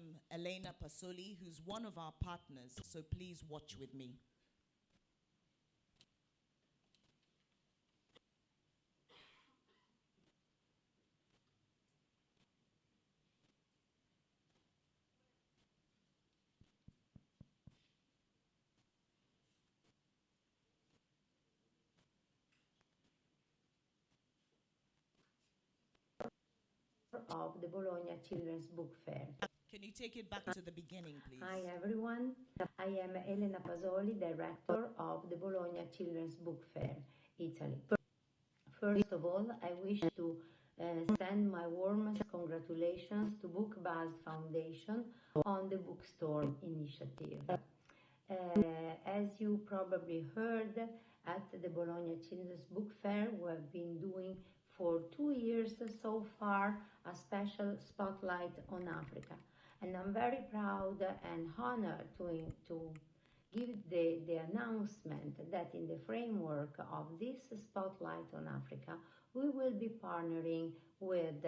welcome Elena Pasoli, who's one of our partners, so please watch with me. Of the Bologna Children's Book Fair. Can you take it back to the beginning, please? Hi everyone, I am Elena Pasoli, Director of the Bologna Children's Book Fair, Italy. First of all, I wish to send my warmest congratulations to Book Buzz Foundation on the Bookstore initiative. As you probably heard, at the Bologna Children's Book Fair, we have been doing for 2 years so far a special spotlight on Africa. And I'm very proud and honored to give the announcement that in the framework of this spotlight on Africa, we will be partnering with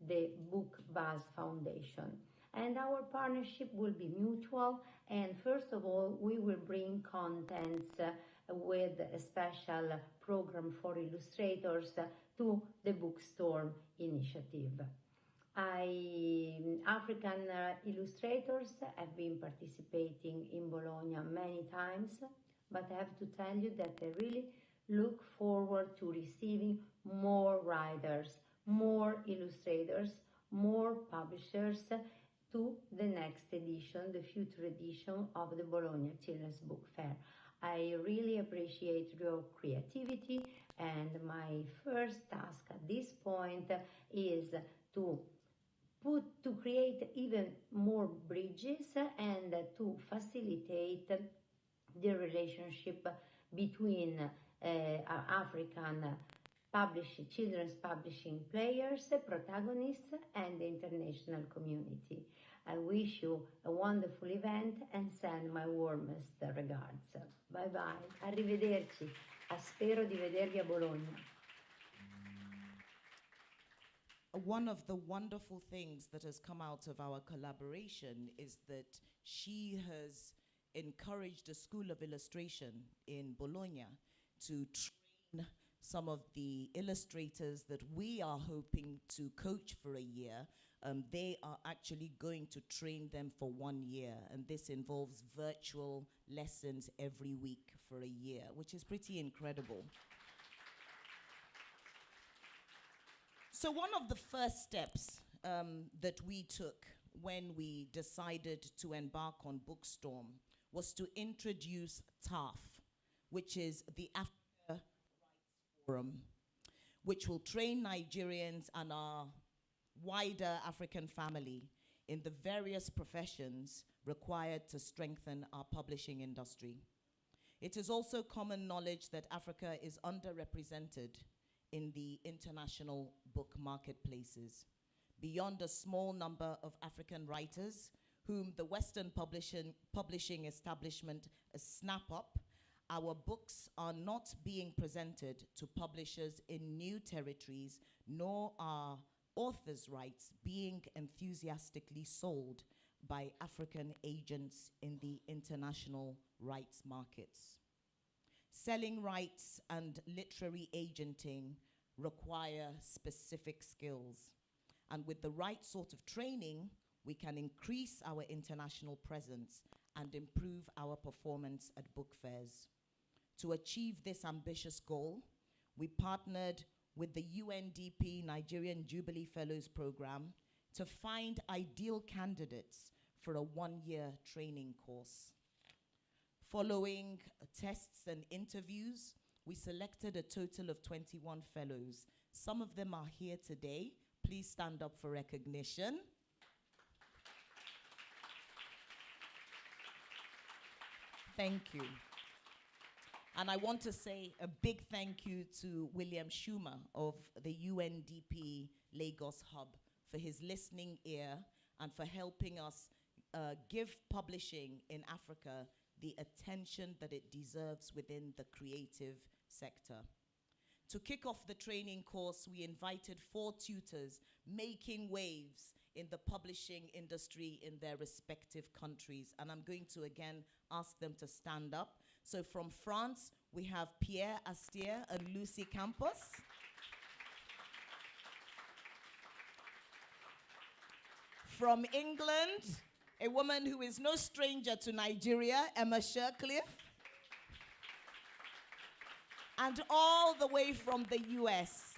the Book Buzz Foundation. And our partnership will be mutual, and first of all, we will bring contents with a special program for illustrators to the bookstore initiative. African illustrators have been participating in Bologna many times, but I have to tell you that I really look forward to receiving more writers, more illustrators, more publishers to the next edition, the future edition of the Bologna Children's Book Fair. I really appreciate your creativity, and my first task at this point is to create even more bridges and to facilitate the relationship between African children's publishing players, protagonists, and the international community. I wish you a wonderful event and send my warmest regards. Bye bye, arrivederci, spero di vedervi a Bologna. One of the wonderful things that has come out of our collaboration is that she has encouraged a school of illustration in Bologna to train some of the illustrators that we are hoping to coach for a year. They are actually going to train them for 1 year, and this involves virtual lessons every week for a year, which is pretty incredible. So one of the first steps that we took when we decided to embark on Bookstorm was to introduce TAF, which is the Africa Rights Forum, which will train Nigerians and our wider African family in the various professions required to strengthen our publishing industry. It is also common knowledge that Africa is underrepresented in the international book marketplaces. Beyond a small number of African writers whom the Western publishing establishment snap up, our books are not being presented to publishers in new territories, nor are authors' rights being enthusiastically sold by African agents in the international rights markets. Selling rights and literary agenting require specific skills. And with the right sort of training, we can increase our international presence and improve our performance at book fairs. To achieve this ambitious goal, we partnered with the UNDP Nigerian Jubilee Fellows Program to find ideal candidates for a 1-year training course. Following tests and interviews, we selected a total of 21 fellows. Some of them are here today. Please stand up for recognition. Thank you. And I want to say a big thank you to William Schumer of the UNDP Lagos Hub for his listening ear and for helping us give publishing in Africa the attention that it deserves within the creative sector. To kick off the training course, we invited 4 tutors making waves in the publishing industry in their respective countries. And I'm going to again ask them to stand up. So from France, we have Pierre Astier and Lucy Campos. From England, a woman who is no stranger to Nigeria, Emma Shercliffe. And all the way from the US,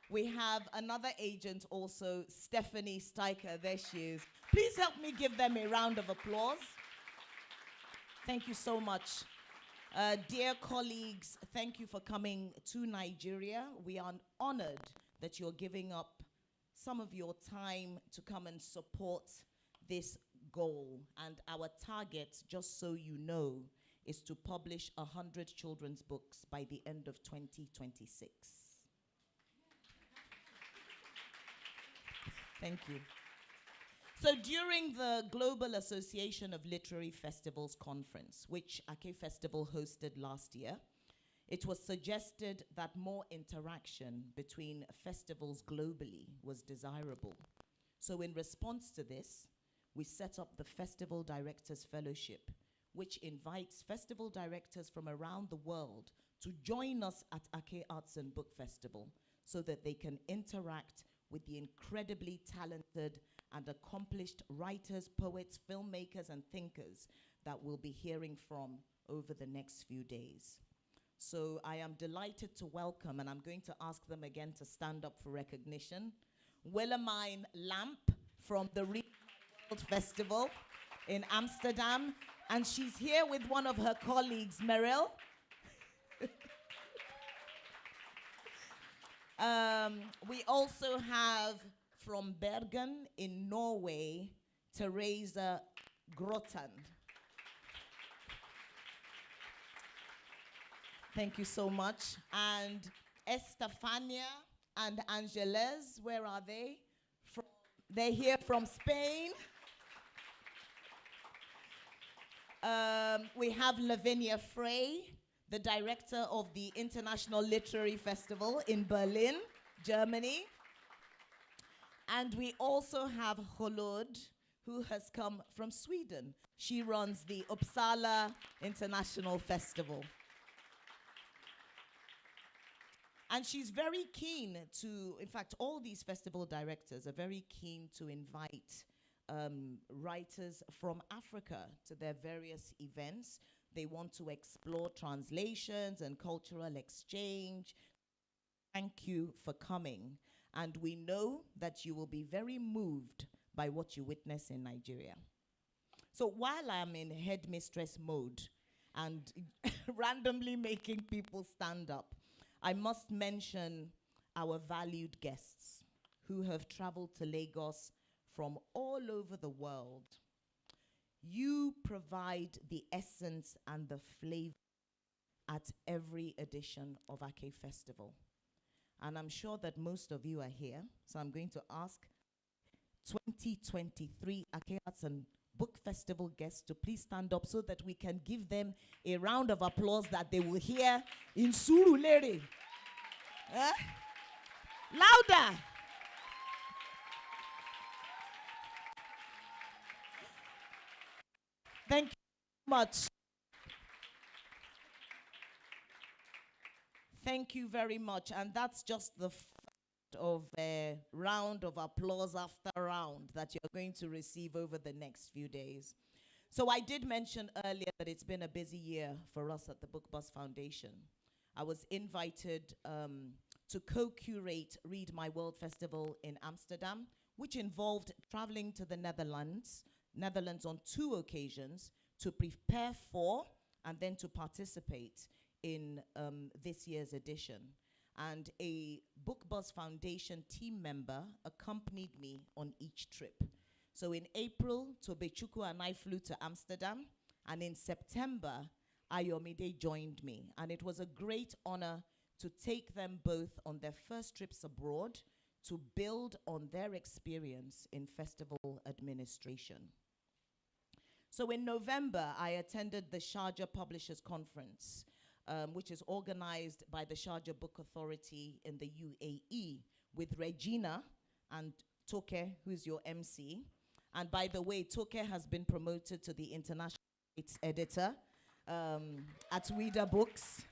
we have another agent also, Stephanie Steiker. There she is. Please help me give them a round of applause. Thank you so much. Dear colleagues, thank you for coming to Nigeria. We are honored that you're giving up some of your time to come and support this goal. And our target, just so you know, is to publish 100 children's books by the end of 2026. Thank you. So during the Global Association of Literary Festivals conference, which Ake Festival hosted last year, it was suggested that more interaction between festivals globally was desirable. So in response to this, we set up the Festival Directors Fellowship, which invites festival directors from around the world to join us at Ake Arts and Book Festival so that they can interact with the incredibly talented and accomplished writers, poets, filmmakers, and thinkers that we'll be hearing from over the next few days. So I am delighted to welcome, and I'm going to ask them again to stand up for recognition, Willemijn Lamp from the Read My World Festival in Amsterdam, and she's here with one of her colleagues, Meryl. We also have from Bergen in Norway, Teresa Grotan. Thank you so much. And Estefania and Angeles, where are they? They're here from Spain. We have Lavinia Frey, the director of the International Literary Festival in Berlin, Germany. And we also have Holod, who has come from Sweden. She runs the Uppsala International Festival. And she's very keen to, in fact, all these festival directors are very keen to invite writers from Africa to their various events. They want to explore translations and cultural exchange. Thank you for coming. And we know that you will be very moved by what you witness in Nigeria. So while I'm in headmistress mode and randomly making people stand up, I must mention our valued guests who have traveled to Lagos from all over the world. You provide the essence and the flavor at every edition of Ake Festival. And I'm sure that most of you are here, so I'm going to ask 2023 Ake Arts and Book Festival guests to please stand up so that we can give them a round of applause that they will hear in Surulere. Louder! Thank you much. Thank you very much. And that's just the of a round of applause after round that you're going to receive over the next few days. So I did mention earlier that it's been a busy year for us at the Book Bus Foundation. I was invited to co-curate Read My World Festival in Amsterdam, which involved traveling to the Netherlands on 2 occasions to prepare for and then to participate in this year's edition. And a Book Bus Foundation team member accompanied me on each trip. So in April, Tobechukwu and I flew to Amsterdam, and in September, Ayomide joined me. And it was a great honor to take them both on their first trips abroad to build on their experience in festival administration. So in November, I attended the Sharjah Publishers Conference, which is organized by the Sharjah Book Authority in the UAE, with Regina and Toke, who's your MC. And by the way, Toke has been promoted to the international rights editor at Ouida Books.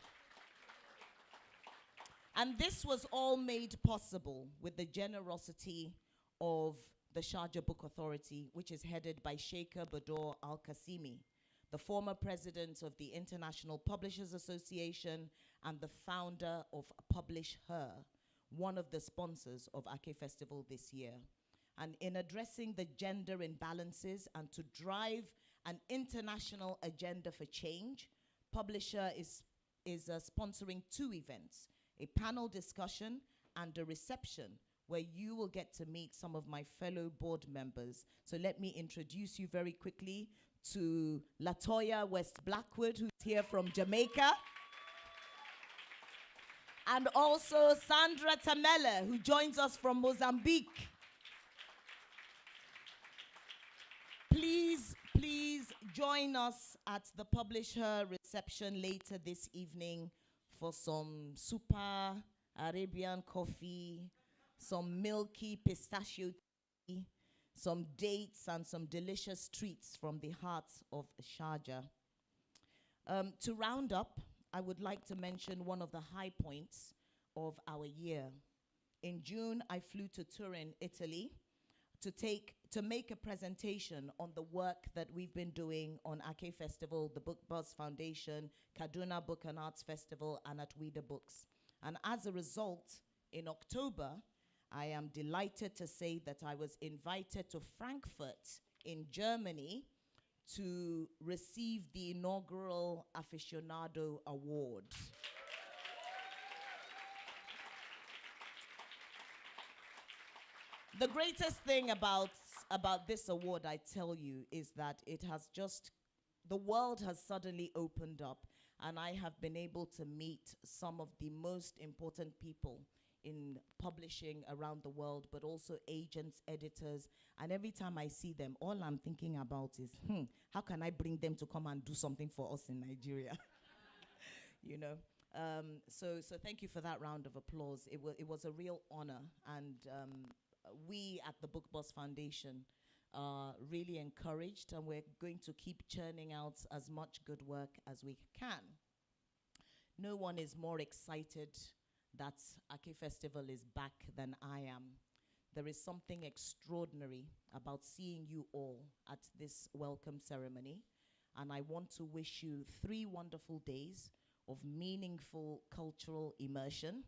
And this was all made possible with the generosity of the Sharjah Book Authority, which is headed by Sheikh Bador Al-Qasimi, the former president of the International Publishers Association and the founder of Publish Her, one of the sponsors of Ake Festival this year. And in addressing the gender imbalances and to drive an international agenda for change, Publisher is sponsoring 2 events, a panel discussion and a reception where you will get to meet some of my fellow board members. So let me introduce you very quickly to Latoya West Blackwood, who's here from Jamaica. And also Sandra Tamele, who joins us from Mozambique. Please join us at the Publish Her reception later this evening for some super Arabian coffee, some milky pistachio tea, some dates, and some delicious treats from the heart of Sharjah. To round up, I would like to mention one of the high points of our year. In June, I flew to Turin, Italy, to make a presentation on the work that we've been doing on Ake Festival, the Book Buzz Foundation, Kaduna Book and Arts Festival, and at Ouida Books. And as a result, in October, I am delighted to say that I was invited to Frankfurt in Germany to receive the inaugural Aficionado Award. The greatest thing about this award, I tell you, is that the world has suddenly opened up, and I have been able to meet some of the most important people in publishing around the world, but also agents, editors, and every time I see them, all I'm thinking about is, how can I bring them to come and do something for us in Nigeria? You know? So thank you for that round of applause. It was a real honor, and we at the Book Buzz Foundation are really encouraged, and we're going to keep churning out as much good work as we can. No one is more excited that Ake Festival is back than I am. There is something extraordinary about seeing you all at this welcome ceremony, and I want to wish you 3 wonderful days of meaningful cultural immersion.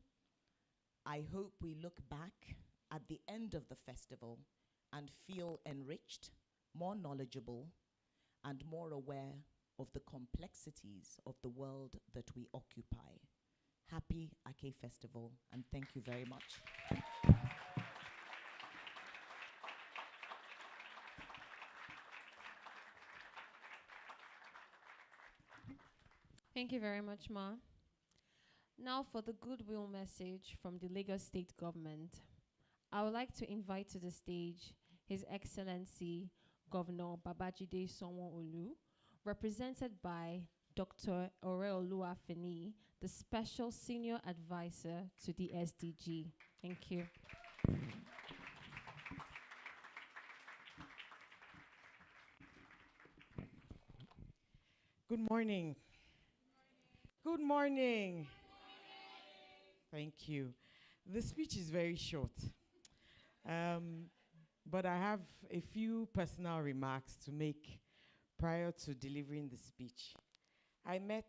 I hope we look back at the end of the festival and feel enriched, more knowledgeable, and more aware of the complexities of the world that we occupy. Happy Ake Festival, and thank you very much. Thank you very much, Ma. Now for the goodwill message from the Lagos State Government. I would like to invite to the stage His Excellency Governor Babajide Sanwo-Olu, represented by Dr. Oreoluwa Feni, the Special Senior Advisor to the SDG. Thank you. Good morning. Good morning. Thank you. The speech is very short, but I have a few personal remarks to make prior to delivering the speech. I met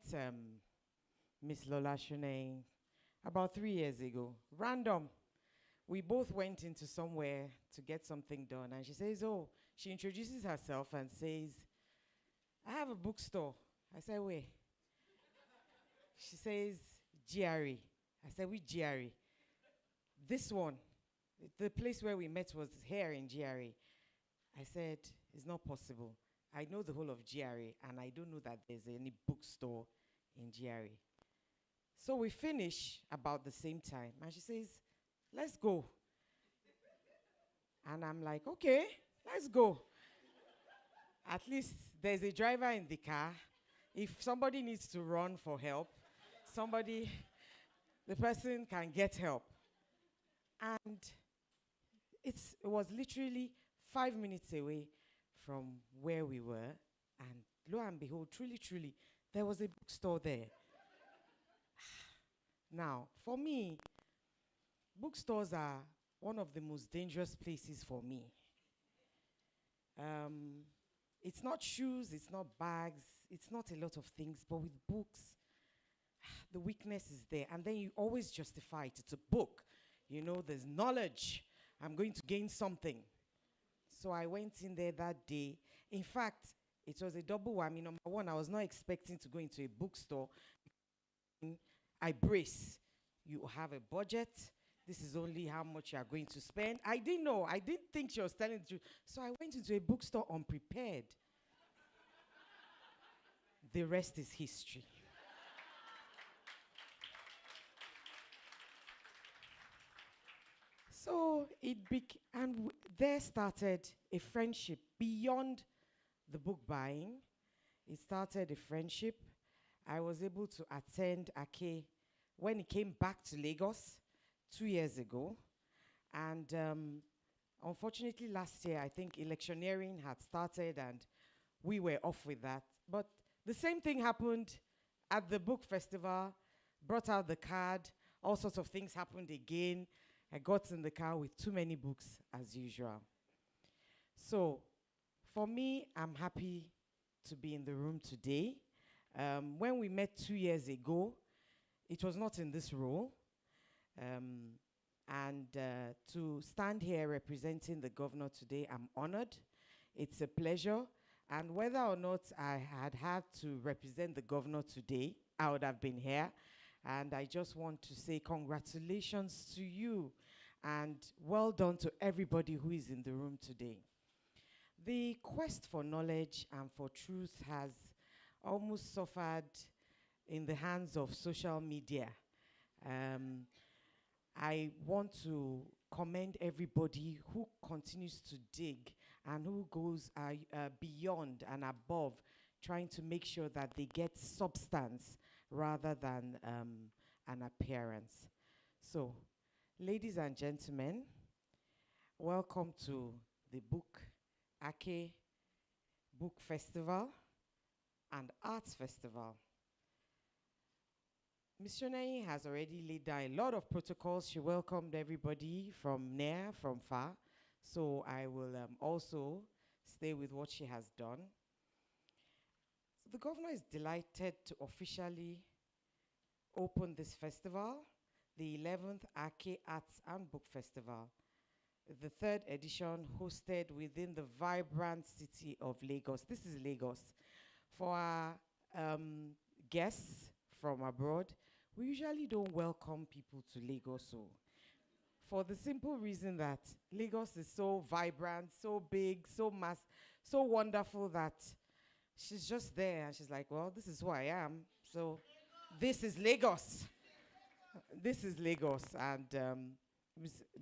Miss Lola Shuneng about 3 years ago, random. We both went into somewhere to get something done, and she says, she introduces herself and says, I have a bookstore. I said, where? She says, GRE. I said, which GRE? This one. The place where we met was here in GRE. I said, it's not possible. I know the whole of GRE, and I don't know that there's any bookstore in GRE. So we finish about the same time, and she says, let's go. And I'm like, okay, let's go. At least there's a driver in the car. If somebody needs to run for help, the person can get help. And it was literally 5 minutes away from where we were. And lo and behold, truly, truly, there was a bookstore there. Now, for me, bookstores are one of the most dangerous places for me. Um, it's not shoes, it's not bags, it's not a lot of things, but with books, the weakness is there. And then you always justify it. It's a book. You know, there's knowledge. I'm going to gain something. So I went in there that day. In fact, it was a double whammy. Number one, I was not expecting to go into a bookstore. I brace. You have a budget. This is only how much you are going to spend. I didn't know. I didn't think she was telling the truth. So I went into a bookstore unprepared. The rest is history. So there started a friendship beyond the book buying. It started a friendship. I was able to attend Ake when he came back to Lagos 2 years ago. And unfortunately, last year, I think electioneering had started and we were off with that. But the same thing happened at the book festival, brought out the card, all sorts of things happened again. I got in the car with too many books as usual. So for me, I'm happy to be in the room today. When we met 2 years ago, it was not in this role. To stand here representing the governor today, I'm honored. It's a pleasure. And whether or not I had to represent the governor today, I would have been here. And I just want to say congratulations to you and well done to everybody who is in the room today. The quest for knowledge and for truth has almost suffered in the hands of social media. I want to commend everybody who continues to dig and who goes beyond and above, trying to make sure that they get substance rather than an appearance. So, ladies and gentlemen, welcome to the Ake Book Festival and Arts Festival. Ms. Shonai has already laid down a lot of protocols. She welcomed everybody from near, from far. So I will also stay with what she has done. So the governor is delighted to officially open this festival, the 11th Ake Arts and Book Festival, the third edition hosted within the vibrant city of Lagos. This is Lagos. For our guests from abroad, we usually don't welcome people to Lagos. So, for the simple reason that Lagos is so vibrant, so big, so so wonderful that she's just there and she's like, well, this is who I am. So this is Lagos. This is Lagos. And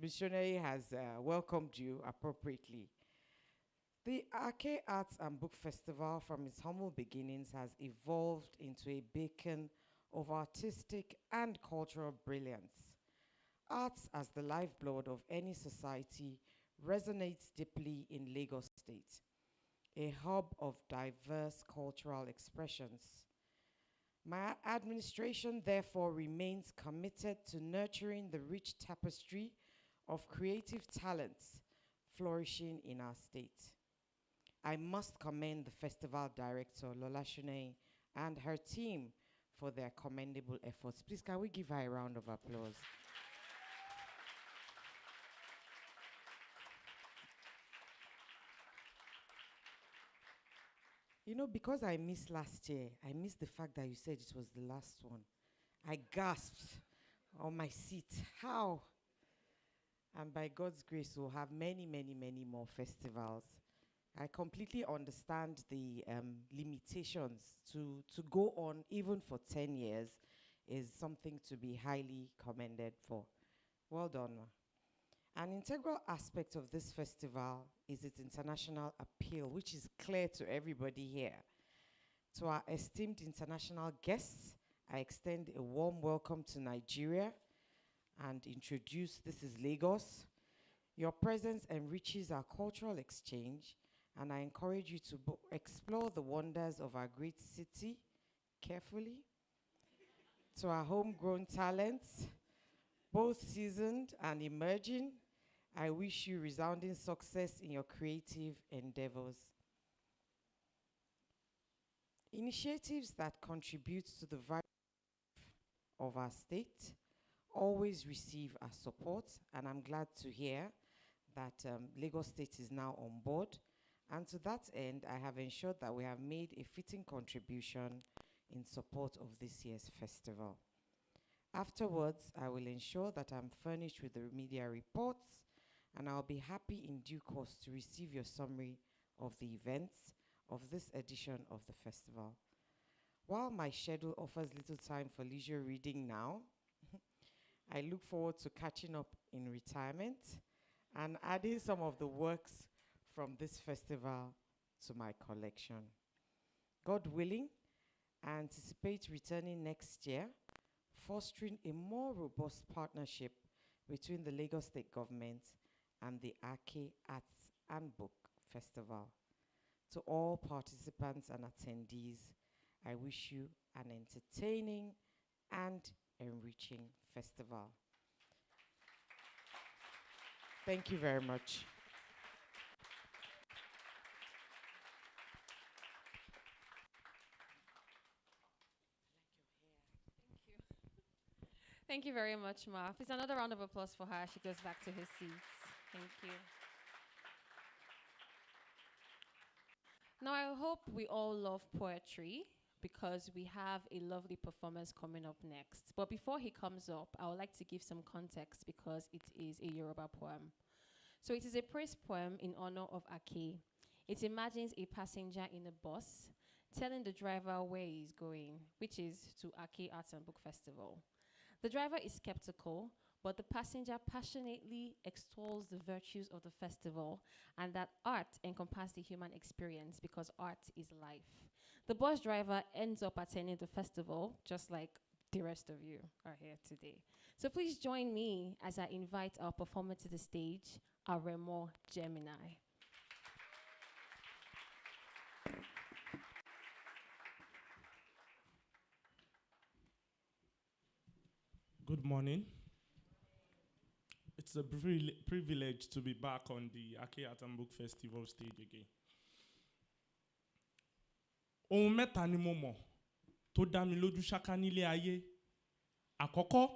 Ms. Shonai has welcomed you appropriately. The Ake Arts and Book Festival, from its humble beginnings, has evolved into a beacon of artistic and cultural brilliance. Arts as the lifeblood of any society resonates deeply in Lagos State, a hub of diverse cultural expressions. My administration therefore remains committed to nurturing the rich tapestry of creative talents flourishing in our state. I must commend the festival director, Lola Shunei, and her team for their commendable efforts. Please, can we give her a round of applause? You know, because I missed last year, I missed the fact that you said it was the last one. I gasped on my seat. How? And by God's grace, we'll have many, many, many more festivals. I completely understand the limitations to go on even for 10 years is something to be highly commended for. Well done, ma. An integral aspect of this festival is its international appeal, which is clear to everybody here. To our esteemed international guests, I extend a warm welcome to Nigeria and introduce, this is Lagos. Your presence enriches our cultural exchange, and I encourage you to explore the wonders of our great city carefully. To our homegrown talents, both seasoned and emerging, I wish you resounding success in your creative endeavors. Initiatives that contribute to the vibrance of our state always receive our support, and I'm glad to hear that Lagos State is now on board. And to that end, I have ensured that we have made a fitting contribution in support of this year's festival. Afterwards, I will ensure that I'm furnished with the media reports, and I'll be happy in due course to receive your summary of the events of this edition of the festival. While my schedule offers little time for leisure reading now, I look forward to catching up in retirement and adding some of the works from this festival to my collection. God willing, I anticipate returning next year, fostering a more robust partnership between the Lagos State Government and the Ake Arts Book Festival. To all participants and attendees, I wish you an entertaining and enriching festival. Thank you very much. Thank you very much, Ma. Please, another round of applause for her. She goes back to her seats. Thank you. Now, I hope we all love poetry because we have a lovely performance coming up next. But before he comes up, I would like to give some context because it is a Yoruba poem. So it is a praise poem in honor of Ake. It imagines a passenger in a bus telling the driver where he's going, which is to Ake Arts Book Festival. The driver is skeptical, but the passenger passionately extols the virtues of the festival and that art encompasses the human experience because art is life. The bus driver ends up attending the festival, just like the rest of you are here today. So please join me as I invite our performer to the stage, Aremo Gemini. Good morning. It's a privilege to be back on the Ake Arts Book Festival stage again. Ohun mẹ́ta ni mo mọ̀ tó dá mi lójú ṣáká nílé ayé. Àkọ́kọ́,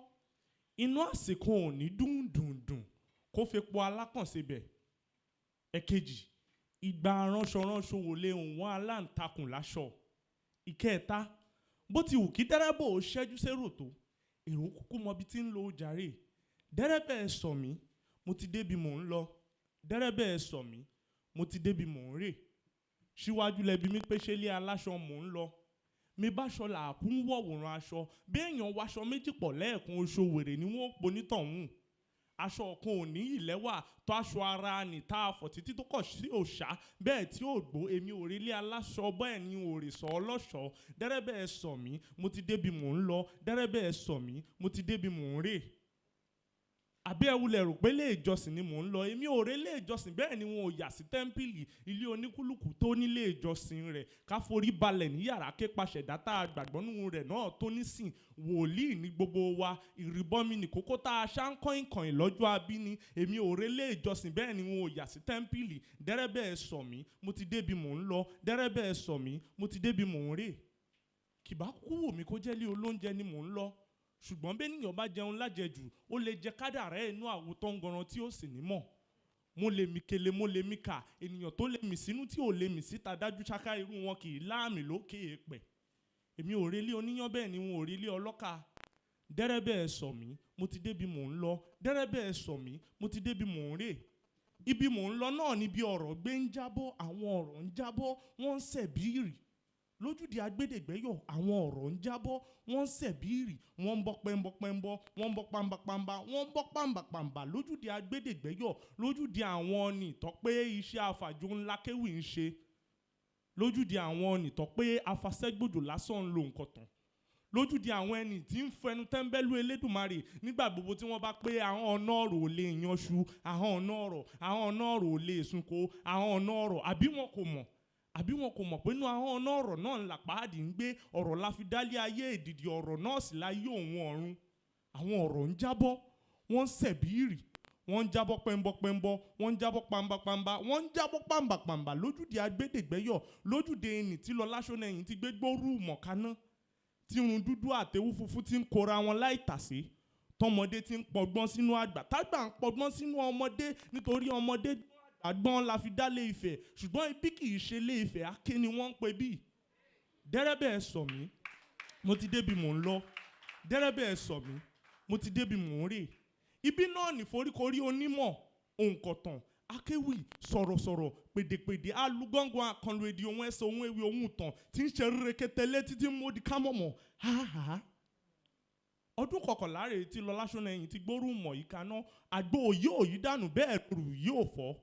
inú àsìkò ò ní dùn kó fepo alákàn sebẹ̀. Èkejì, ìgbà aránṣọ wò lé òun aláǹtakùn láṣọ. Ìkẹta, bó ti wù kí dẹ́rẹ́bọ̀ ó ṣẹ́jú sérò tó, èrò kúkú mọ bí tí ń lo jàre. Dẹ́rẹ́bẹ̀ sọ mí, mo ti débi mò ń lọ. Dẹ́rẹ́bẹ̀ sọ mí, mo ti débi mò ń rè. Síwájú lẹbi mi pé ṣe lé aláṣọ mò ń lọ. Mi bá ṣọ làákún wọ̀wòrán aṣọ. Bí èèyàn waṣọ méjì pọ̀ lẹ́ẹ̀kan oṣù wèrè ni wọ́n ponítọ̀hún. Aṣọ kan ò ní ìlẹ́wà tó aṣọ ara nì tá a fọ̀ títí tó kọ̀ sí òṣà. Bẹ́ẹ̀ tí ò gbó èmi ò rí ilé aláṣọ bẹ́ẹ̀ ni ò rè sọ ọlọ́ṣọ́. Dẹ́rẹ́bẹ̀ sọ mí, mo ti débi mò ń lọ. Dẹ́rẹ́bẹ̀ sọ mí, mo ti débi mò ń rè. Àbí ẹ wulẹ̀ rò pé ilé ìjọsìn ni mò ń lọ. Èmi ò rí ilé ìjọsìn bẹ́ẹ̀ ni wọn ò yà sí tẹ́ḿpìlì ilé oníkúlùkù tó nílé ìjọsìn rẹ̀ ká forí balẹ̀ ní yàrá ké paṣẹ̀dá tá a gbàgbọ́ nínú rẹ̀ náà tó nísìn wòlíì ní gbogbo wa ìrìbọmi ní kókó tá a ṣá ń kọ́ìnkọ̀ìn lọ́jọ́ abíní. Èmi ò rí ilé ìjọsìn bẹ́ẹ̀ ni wọn ò yà sí tẹ́ḿpìlì. Dẹ́rẹ́bẹ̀ sọ mí, mo ti débi mò ń lọ. Dẹ́rẹ́bẹ̀ sọ mí, mo ti débi mò ń rè. Kìbá kú wò mí kó jẹ́ lé olóúnjẹ ni mò ń lọ. Ṣùgbọ́n bí ènìyàn bá jẹun lájẹjù ó lè jẹ kádàrá inú àwo tó ń gọran tí ó sì ní mọ̀. Mo lè mí kele mo lè mí kà ènìyàn tó lè mí sínú tí ò lè mí síta dájú ṣáká irú wọn kì í láàmì lókè èèpẹ̀. Èmi ò rí ilé oníyán bẹ́ẹ̀ ni wọn ò rí ilé ọlọ́kà. Dẹ́rẹ́bẹ̀ sọ mí, mo ti débi mò ń lọ. Dẹ́rẹ́bẹ̀ sọ mí, mo ti débi mò ń rè. Ibi mò ń lọ náà ni bí ọ̀rọ̀ gbé ń jábọ́, àwọn ọ̀rọ̀ ń jábọ́, wọ́n ń ṣẹ̀bírì. Lójúde agbẹ́dẹ̀gbẹ́yọ̀ àwọn ọ̀rọ̀ ń jábọ́, wọ́n ń ṣẹ̀bírì, wọ́n ń bọ́ pẹ́ńbọ́, wọ́n ń bọ́ pàmbàpàmbà, wọ́n ń bọ́ pàmbàpàmbà lójúde agbẹ́dẹ̀gbẹ́yọ̀, lójúde àwọn onítọ̀ pé iṣẹ́ àfàjò ńlá kéwì ń ṣe, lójúde àwọn onítọ̀ pé afasẹ́gbòjò lásán ń lo nǹkan tán, lójúde àwọn ẹni tí ń fẹnu tẹ́ńbẹ́lú Elédùmarè nígbà gbogbo tí wọ́n bá pé àwọn ọ̀nà ọ̀rọ̀ ò lè yanṣu, àwọn ọ̀nà ọ̀rọ̀ ò lè sunko, àwọn ọ̀nà ọ̀rọ̀ àbí wọn kò mọ̀ pé inú àwọn ọ̀nà ọ̀rọ̀ náà ńlá pàádì ń gbé, ọ̀rọ̀ la fi dálé ayé, èdìdì ọ̀rọ̀ náà sì láyé òun ọ̀run. Àwọn ọ̀rọ̀ ń jábọ́, wọ́n ń sẹ̀bírì, wọ́n ń jábọ́ pẹ́ńbọ́pẹ́ńbọ́, wọ́n ń jábọ́ pàmbàpàmbà, wọ́n ń jábọ́ pàmbàpàmbà lójúde agbẹ́dẹ̀gbẹ́yọ̀, lójúde ẹni tí lọ Láṣọ́nẹ̀yìn ti gbé gbóòrú mọ̀káná, tí irun dúdú àtẹ̀wú funfun ti ń kóra wọn láì tàsé, tọmọdé ti ń pọgbọ́n sínú àgbà, tágbà ń pọgbọ́n sínú ọmọdé nítorí ọmọdé àgbọ́n la fi dá lé Ifẹ̀, ṣùgbọ́n ibi kì í ṣe lé Ifẹ̀, Ake ni wọ́n ń pè bí. Dẹ́rẹ́bẹ̀ ẹ sọ mí, mo ti débi mò ń lọ. Dẹ́rẹ́bẹ̀ ẹ sọ mí, mo ti débi mò ń rè. Ibi náà ní foríkorí onímọ̀, òǹkọ̀tàn, akéwì, sọ̀rọ̀sọ̀rọ̀, pèdèpèdè, alúgọ́ngàn, akànlò èdè, ohun ẹsẹ̀, ohun ewì, ohun ìtàn tí ń ṣe rékétélé títí módi kámọ̀mọ̀. Ọdún kọkànlá rèé tí lọ Láṣọ́nẹ̀yìn ti gbóòrú mọ̀ yìí kaná, àgbo òyì òyì dànù bẹ́ẹ̀ rù yóò fọ́.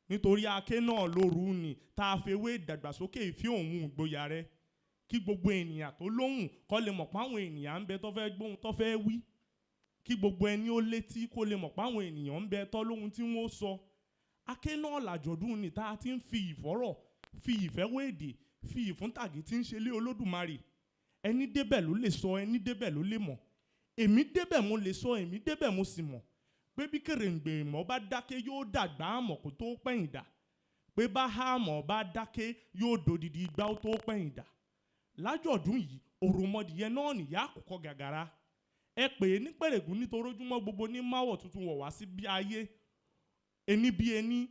Nítorí Ake náà lóru ni tá a fi wé ìdàgbàsókè ìfẹ́ òun ìgboyà rẹ̀. Kí gbogbo ènìyàn tó lóhùn kó lè mọ̀ páwọn ènìyàn ń bẹ tó fẹ́ gbóhùn tó fẹ́ wí. Kí gbogbo ẹni ó létí kó lè mọ̀ páwọn ènìyàn ń bẹ tó lóhùn tí wọ́n sọ. Ake náà làjọ̀dún ni tá a ti ń fi ìfọ́rọ̀, fi ìfẹ́ wé èdè, fi ìfúntàgé tí ń ṣe lé Olódùmarè. Ẹni débẹ̀ ló lè sọ, ẹni débẹ̀ ló lè mọ̀. Èmi débẹ̀ mo lè sọ, èmi débẹ̀ mo sì mọ̀. Pé bí kèrèǹgbè ìmọ̀ bá dákẹ́ yóò dàgbà àmọ̀ kó tó pẹ̀yìn dà. Pé bá àmọ̀ bá dákẹ́ yóò dòdìdì ìgbà ó tó pẹ̀yìn dà. Lájọ̀dún yìí òròmọdìyẹ náà nìyá àkùkọ gàgàrà. Ẹ pè é ní pẹ̀rẹ̀gùn nítorí ojúmọ́ gbogbo ní máwọ̀ tuntun wọ̀ wá sí bí ayé. Ení bí ení.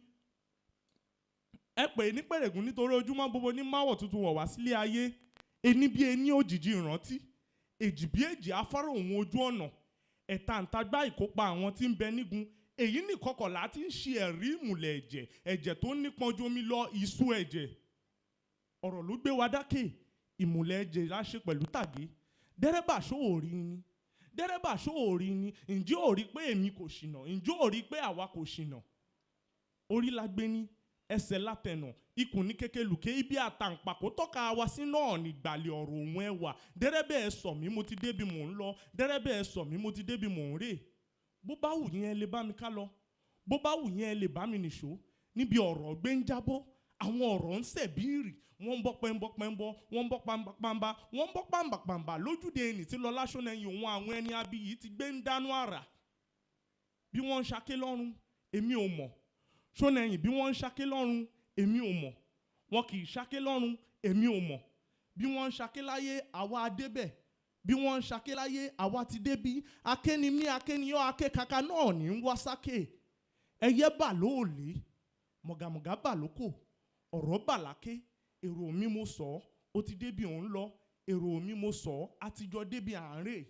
Ẹ pè é ní pẹ̀rẹ̀gùn nítorí ojúmọ́ gbogbo ní máwọ̀ tuntun wọ̀ wá sílé ayé. Ení bí ení òjìji ìrántí. Èjì bí èjì afárá òun ojú ọ̀nà. Ẹ̀ta ǹtagbá ìkópa àwọn tí ń bẹ nígun. Èyí ní kọkànlá tí ń ṣe ẹ̀rí ìmùlẹ̀ ẹ̀jẹ̀, ẹ̀jẹ̀ tó nípọn ju omi lọ, ìṣú ẹ̀jẹ̀. Ọ̀rọ̀ ló gbé wa dákè, ìmùlẹ̀ ẹ̀jẹ̀ la ṣe pẹ̀lú tàgé. Dẹ́rẹ́bà ṣóòrí ni. Dẹ́rẹ́bà ṣóòrí ni. Ǹjẹ́ ò rí pé èmi kò ṣìnà? Ǹjẹ́ ò rí pé àwa kò ṣìnà? Orí la gbé ní, ẹsẹ̀ látẹ̀nà, ikùn ní kékelùké, ibi àtàǹpàkò tọ́ka wa sí náà ní ìgbàlẹ̀ ọ̀rọ̀ òun ẹwà. Dẹ́rẹ́bẹ̀ ẹ sọ mí mo ti débi mò ń lọ. Dẹ́rẹ́bẹ̀ ẹ sọ mí mo ti débi mò ń rè. Bó bá wù yín ẹ lè bá mi ká lọ. Bó bá wù yín ẹ lè bá mi nìṣó. Níbi ọ̀rọ̀ gbé ń jábọ́, àwọn ọ̀rọ̀ ń sẹ̀bírì. Wọ́n ń bọ́ pẹ́ńbọ́pẹ́ńbọ́, wọ́n ń bọ́ pàmbàpàmbà, wọ́n ń bọ́ pàmbàpàmbà lójúde ẹni tí lọ Láṣọ́nẹ̀yìn òun àwọn ẹni abiyì ti gbé ń dánú àrà. Bí wọ́n ń ṣaké lọ́rùn, èmi ò mọ̀. Ṣọ́nẹ̀yìn bí wọ́n ń ṣaké lọ́rùn, èmi ò mọ̀. Wọn kì í ṣaké lọ́rùn, èmi ò mọ̀. Bí wọ́n ń ṣaké láyé, àwa adébẹ̀. Bí wọ́n ń ṣaké láyé, àwa ti débí. Ake ni mí, ake ni yọ́, ake kaka náà ní ń wá sáké. Ẹyẹ bà lóòlé, mọ̀gàmọ̀gà bà lóko, ọ̀rọ̀ bà láké. Èrò mi mo sọ, ó ti débi òun lọ. Èrò mi mo sọ, àtijọ́ débi à ń rè.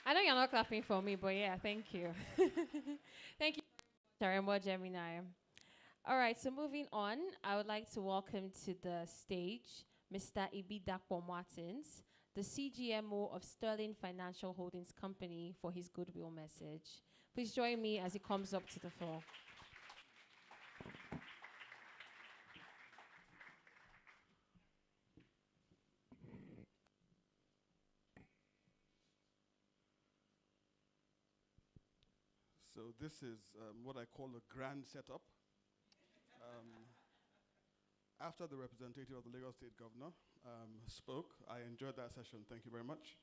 I know you're not clapping for me, but yeah, thank you. Thank you, Tarembo Gemini. All right, so moving on, I would like to welcome to the stage Mr. Ibidapo Martins, the CGMO of Sterling Financial Holdings Company, for his goodwill message. Please join me as he comes up to the floor. So this is what I call a grand setup. After the representative of the Lagos State Governor spoke, I enjoyed that session. Thank you very much.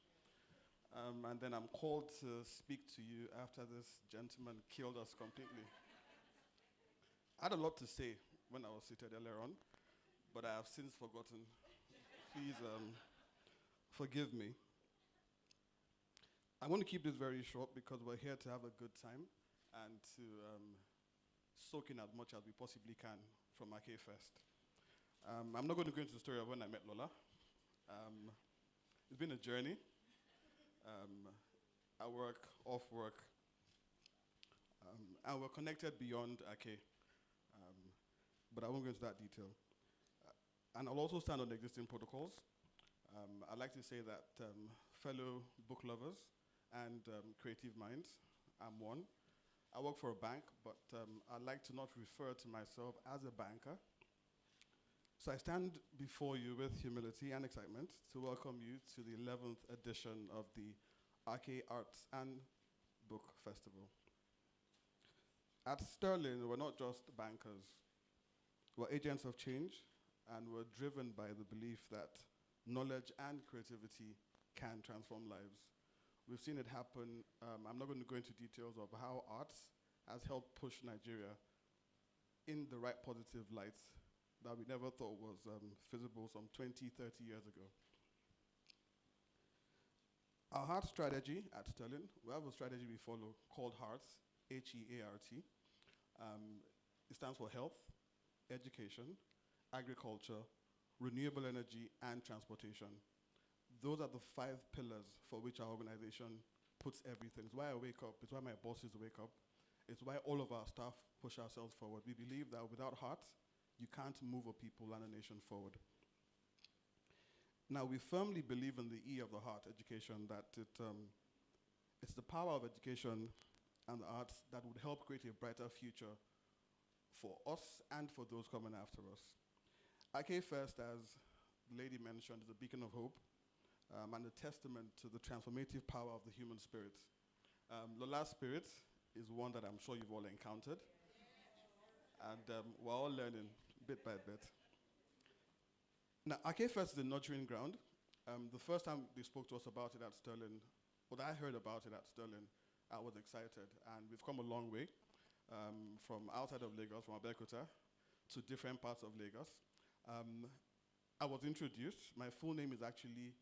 And then I'm called to speak to you after this gentleman killed us completely. I had a lot to say when I was seated earlier on, but I have since forgotten. Please forgive me. I'm going to keep this very short because we're here to have a good time and to soak in as much as we possibly can from Ake Fest. I'm not going to go into the story of when I met Lola. It's been a journey. At work, off work. And we're connected beyond Ake. But I won't go into that detail. And I'll also stand on the existing protocols. I'd like to say that fellow book lovers and creative minds, I'm one. I work for a bank, but I like to not refer to myself as a banker. So I stand before you with humility and excitement to welcome you to the 11th edition of the Ake Arts Book Festival. At Sterling, we're not just bankers. We're agents of change, and we're driven by the belief that knowledge and creativity can transform lives. We've seen it happen. I'm not going to go into details of how arts has helped push Nigeria in the right positive light that we never thought was feasible some 20, 30 years ago. Our heart strategy at Sterling, we have a strategy we follow called HEART, H-E-A-R-T. It stands for health, education, agriculture, renewable energy, and transportation. Those are the 5 pillars for which our organization puts everything. It's why I wake up, it's why my bosses wake up, it's why all of our staff push ourselves forward. We believe that without heart, you can't move a people and a nation forward. Now, we firmly believe in the E of the heart, education, that it's the power of education and the arts that would help create a brighter future for us and for those coming after us. Ake First, as the lady mentioned, is a beacon of hope and a testament to the transformative power of the human spirit. Lola's spirit is one that I'm sure you've all encountered. And we're all learning bit by bit. Now, Ake First is a nurturing ground. The first time they spoke to us about it at Sterling, what I heard about it at Sterling, I was excited. And we've come a long way from outside of Lagos, from Abeokuta, to different parts of Lagos. I was introduced. My full name is actually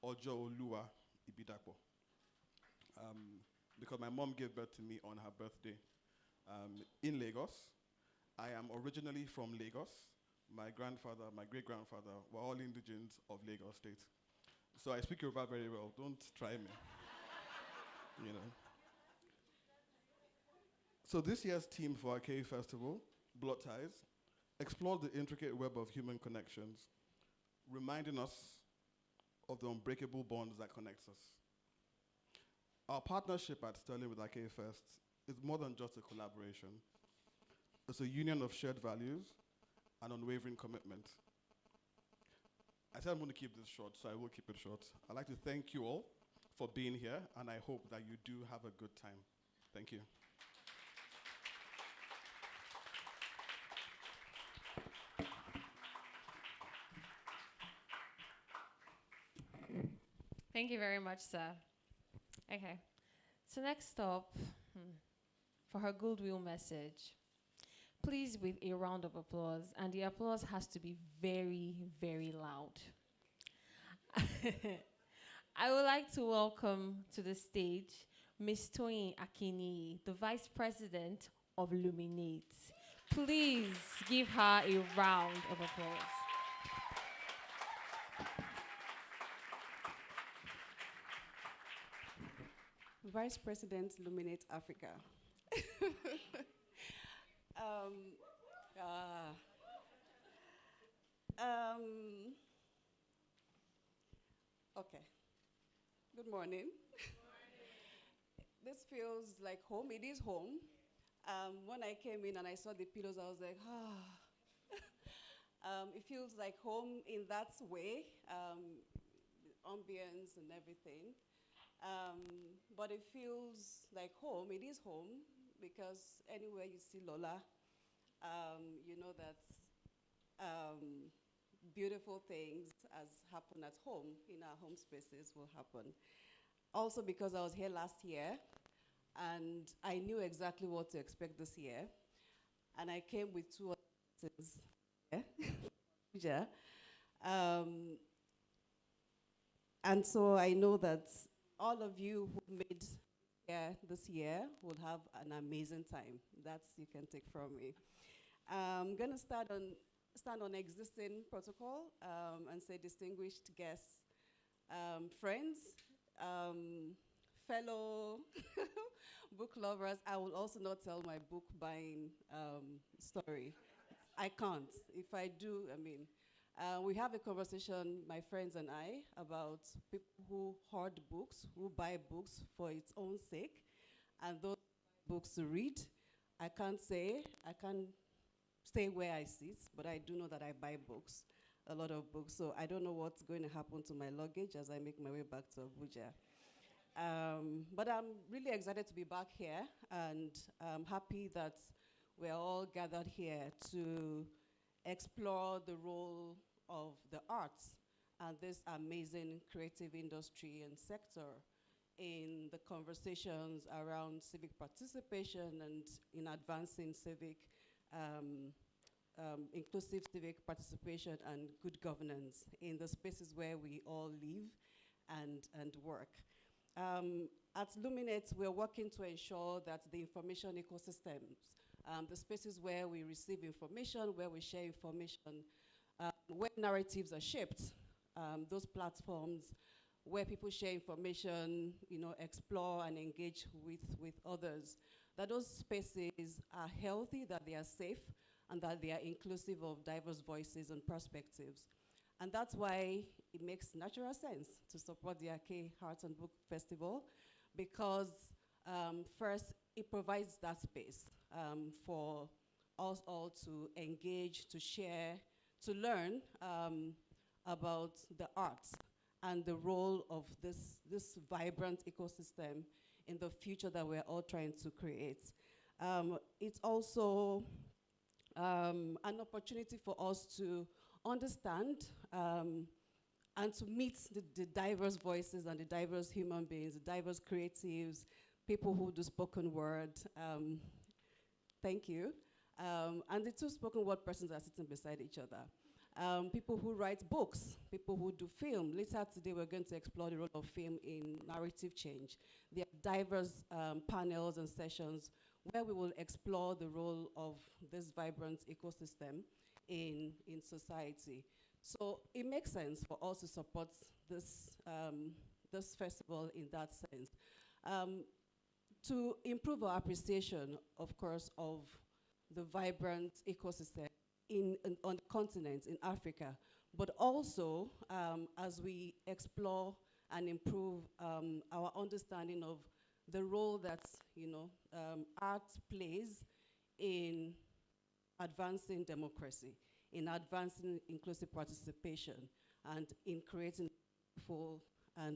Ojo Oluwa Ibidapo, because my mom gave birth to me on her birthday in Lagos. I am originally from Lagos. My grandfather, my great-grandfather were all indigenes of Lagos State. So I speak Yoruba very well. Don't try me. You know. So this year's theme for our K Festival, Blood Ties, explores the intricate web of human connections, reminding us of the unbreakable bonds that connects us. Our partnership at Sterling with Ake First is more than just a collaboration. It's a union of shared values and unwavering commitment. I said I'm going to keep this short, so I will keep it short. I'd like to thank you all for being here, and I hope that you do have a good time. Thank you. Thank you very much, sir. Okay. So next up, for her goodwill message, please with a round of applause, and the applause has to be very, very loud. I would like to welcome to the stage Ms. Toyin Akini, the Vice President of Luminate. Please give her a round of applause. Vice President, Luminate Africa. Okay. Good morning. This feels like home. It is home. When I came in and I saw the pillows, I was like, it feels like home in that way, the ambience and everything. But it feels like home. It is home because anywhere you see Lola, you know that beautiful things as happen at home, in our home spaces, will happen. Also because I was here last year, and I knew exactly what to expect this year. And I came with 2 artists. Yeah. And so I know that all of you who made here this year will have an amazing time. That's you can take from me. I'm going to stand on existing protocol and say distinguished guests, friends, fellow book lovers. I will also not tell my book buying story. I can't. If I do, I mean, We have a conversation, my friends and I, about people who hoard books, who buy books for its own sake, and those books to read. I can't say where I sit, but I do know that I buy books, a lot of books. So I don't know what's going to happen to my luggage as I make my way back to Abuja. But I'm really excited to be back here, and I'm happy that we're all gathered here to explore the role of the arts and this amazing creative industry and sector in the conversations around civic participation and in advancing inclusive civic participation and good governance in the spaces where we all live and work. At Luminate, we're working to ensure that the information ecosystems, the spaces where we receive information, where we share information, where narratives are shaped, those platforms where people share information, explore and engage with others, that those spaces are healthy, that they are safe, and that they are inclusive of diverse voices and perspectives. And that's why it makes natural sense to support the Ake Arts Book Festival, because first, it provides that space for us all to engage, to share, to learn about the arts and the role of this vibrant ecosystem in the future that we're all trying to create. It's also an opportunity for us to understand and to meet the diverse voices and the diverse human beings, the diverse creatives, people who do spoken word. Thank you. And the two spoken word persons are sitting beside each other. People who write books, people who do film. Later today, we're going to explore the role of film in narrative change. There are diverse panels and sessions where we will explore the role of this vibrant ecosystem in society. So it makes sense for us to support this, this festival in that sense. To improve our appreciation, of course, of the vibrant ecosystem on the continent, in Africa, but also as we explore and improve our understanding of the role that art plays in advancing democracy, in advancing inclusive participation, and in creating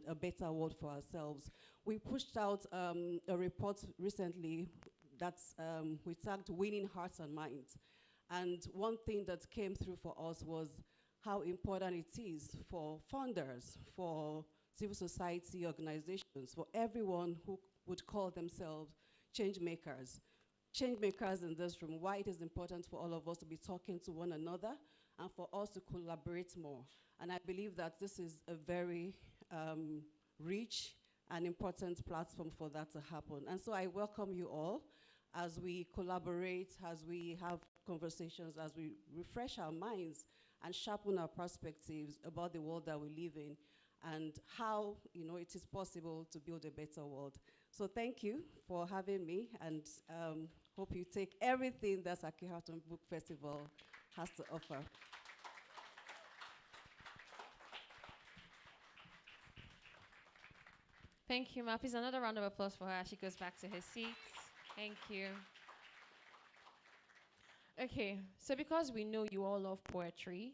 a better world for ourselves. We pushed out a report recently that we tagged Winning Hearts and Minds. And one thing that came through for us was how important it is for funders, for civil society organizations, for everyone who would call themselves change makers. Change makers in this room, why it is important for all of us to be talking to one another and for us to collaborate more. And I believe that this is a very rich and important platform for that to happen. And so I welcome you all as we collaborate, as we have conversations, as we refresh our minds and sharpen our perspectives about the world that we live in and how it is possible to build a better world. So thank you for having me, and hope you take everything that Ake Arts Book Festival has to offer. Thank you, Ma. Please, another round of applause for her as she goes back to her seat. Thank you. Okay, so because we know you all love poetry,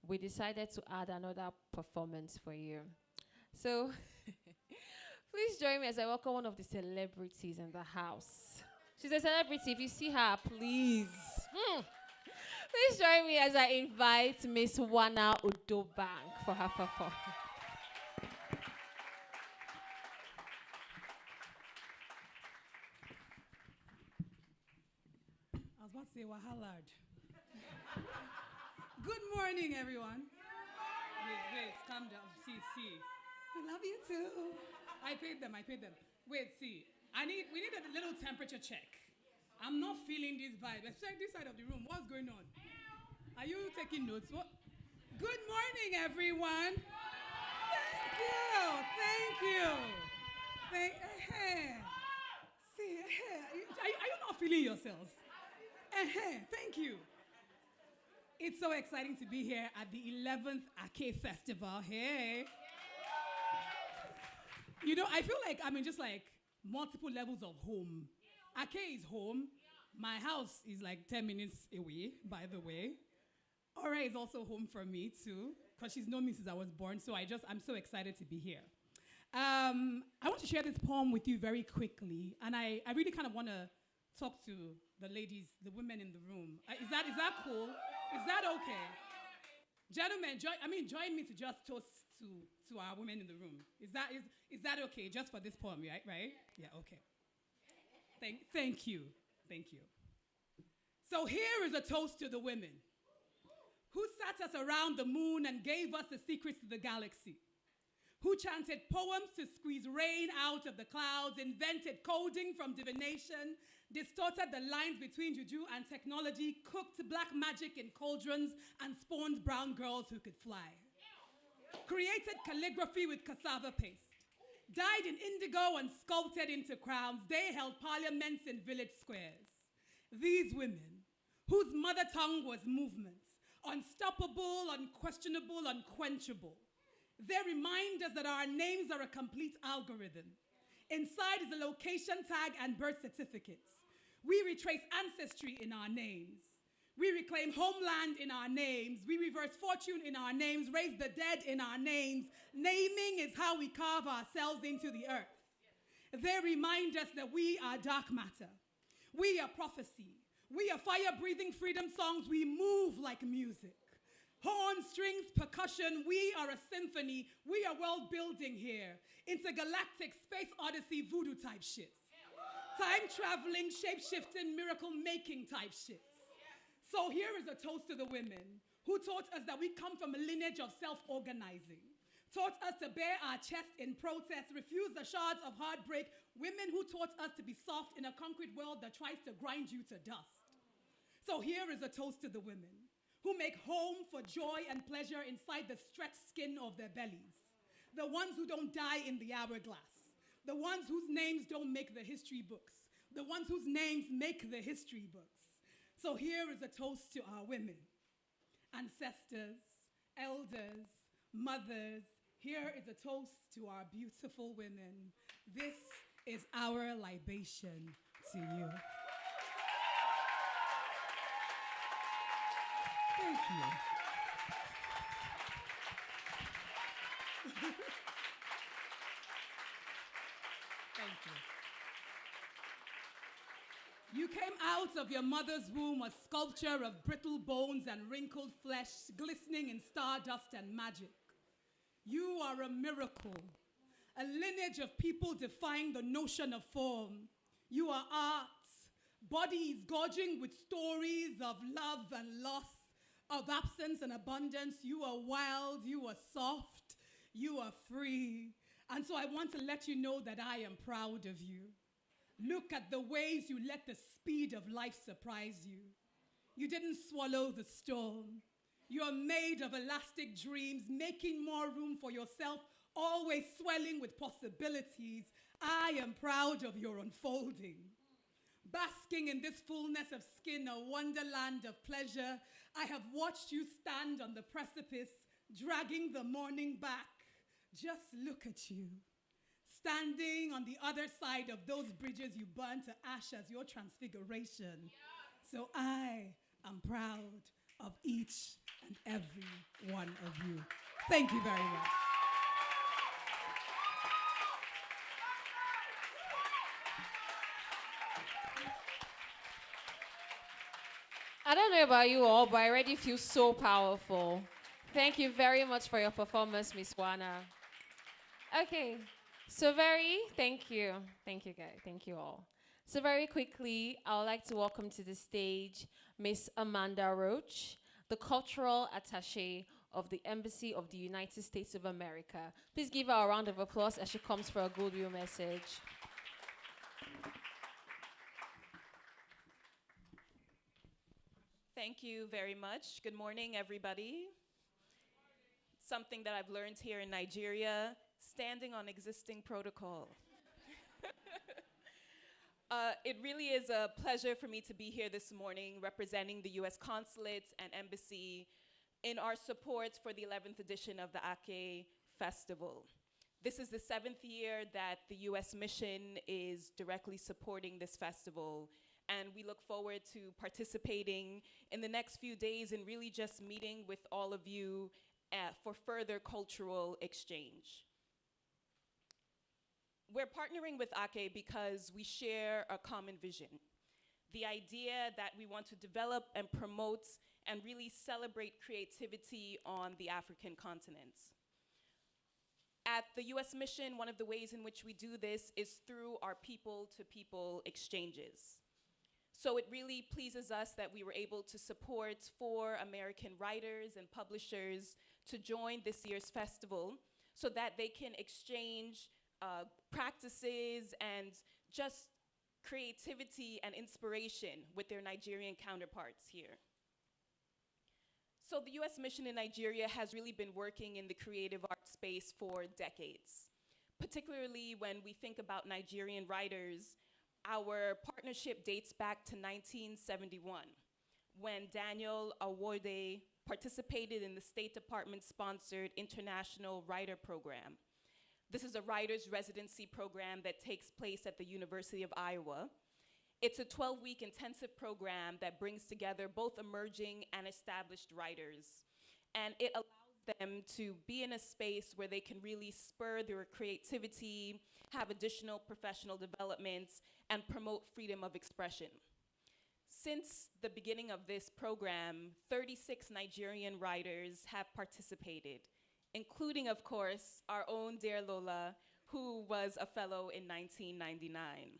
we decided to add another performance for you. So, please join me as I welcome one of the celebrities in the house. She's a celebrity. If you see her, please. Please join me as I invite Miss Wana Udobank for her performance. I was about to say Wahalad. Good morning, everyone. Wait, calm down. See. I love you too. I paid them. Wait, see. We need a little temperature check. I'm not feeling this vibe. Especially this side of the room. What's going on? Are you taking notes? What? Good morning, everyone. Thank you. See, are you not feeling yourselves? Thank you. It's so exciting to be here at the 11th Ake Festival. Hey. You know, I feel like I'm in just like multiple levels of home. Ake is home. My house is like 10 minutes away, by the way. Ora is also home for me too, because she's known me since I was born, so I'm so excited to be here. I want to share this poem with you very quickly, and I really kind of want to talk to the ladies, the women in the room. Is that cool? Is that okay? Gentlemen, join me to just toast to our women in the room. Is that okay? Just for this poem, right? Yeah, okay. Thank you. So here is a toast to the women who sat us around the moon and gave us the secrets to the galaxy, who chanted poems to squeeze rain out of the clouds, invented coding from divination, distorted the lines between juju and technology, cooked black magic in cauldrons, and spawned brown girls who could fly. Created calligraphy with cassava paste, dyed in indigo and sculpted into crowns. They held parliaments in village squares. These women, whose mother tongue was movement, unstoppable, unquestionable, unquenchable. They remind us that our names are a complete algorithm. Inside is a location tag and birth certificates. We retrace ancestry in our names. We reclaim homeland in our names. We reverse fortune in our names, raise the dead in our names. Naming is how we carve ourselves into the earth. They remind us that we are dark matter. We are prophecy. We are fire-breathing freedom songs. We move like music. Horn, strings, percussion, we are a symphony. We are world building here. Intergalactic space odyssey voodoo type shit. Time traveling, shape shifting, miracle making type shit. So here is a toast to the women who taught us that we come from a lineage of self-organizing. Taught us to bare our chest in protest, refuse the shards of heartbreak. Women who taught us to be soft in a concrete world that tries to grind you to dust. So here is a toast to the women who make home for joy and pleasure inside the stretched skin of their bellies. The ones who don't die in the hourglass. The ones whose names don't make the history books. The ones whose names make the history books. So here is a toast to our women, ancestors, elders, mothers. Here is a toast to our beautiful women. This is our libation to you. Thank you. Thank you. You came out of your mother's womb a sculpture of brittle bones and wrinkled flesh, glistening in stardust and magic. You are a miracle, a lineage of people defying the notion of form. You are art, bodies gorging with stories of love and loss, of absence and abundance. You are wild, you are soft, you are free. And so I want to let you know that I am proud of you. Look at the ways you let the speed of life surprise you. You didn't swallow the storm. You are made of elastic dreams, making more room for yourself, always swelling with possibilities. I am proud of your unfolding. Basking in this fullness of skin, a wonderland of pleasure, I have watched you stand on the precipice, dragging the morning back. Just look at you, standing on the other side of those bridges you burned to ash as your transfiguration. So I am proud of each and every one of you. Thank you very much. I don't know about you all, but I already feel so powerful. Thank you very much for your performance, Miss Wana. Okay, so thank you. Thank you, guys. Thank you all. So very quickly, I would like to welcome to the stage Miss Amanda Roach, the cultural attaché of the Embassy of the United States of America. Please give her a round of applause as she comes for a goodwill message. Thank you very much. Good morning, everybody. Something that I've learned here in Nigeria, standing on existing protocol. It really is a pleasure for me to be here this morning representing the U.S. Consulates and Embassy in our support for the 11th edition of the Ake Festival. This is the 7th year that the U.S. Mission is directly supporting this festival, and we look forward to participating in the next few days and really just meeting with all of you for further cultural exchange. We're partnering with Ake because we share a common vision. The idea that we want to develop and promote and really celebrate creativity on the African continent. At the US Mission, one of the ways in which we do this is through our people-to-people exchanges. So it really pleases us that we were able to support 4 American writers and publishers to join this year's festival so that they can exchange practices and just creativity and inspiration with their Nigerian counterparts here. So the US Mission in Nigeria has really been working in the creative arts space for decades. Particularly when we think about Nigerian writers, our partnership dates back to 1971, when Daniel Awode participated in the State Department-sponsored International Writer Program. This is a writer's residency program that takes place at the University of Iowa. It's a 12-week intensive program that brings together both emerging and established writers. And it allows them to be in a space where they can really spur their creativity, have additional professional developments, and promote freedom of expression. Since the beginning of this program, 36 Nigerian writers have participated, including, of course, our own dear Lola, who was a fellow in 1999.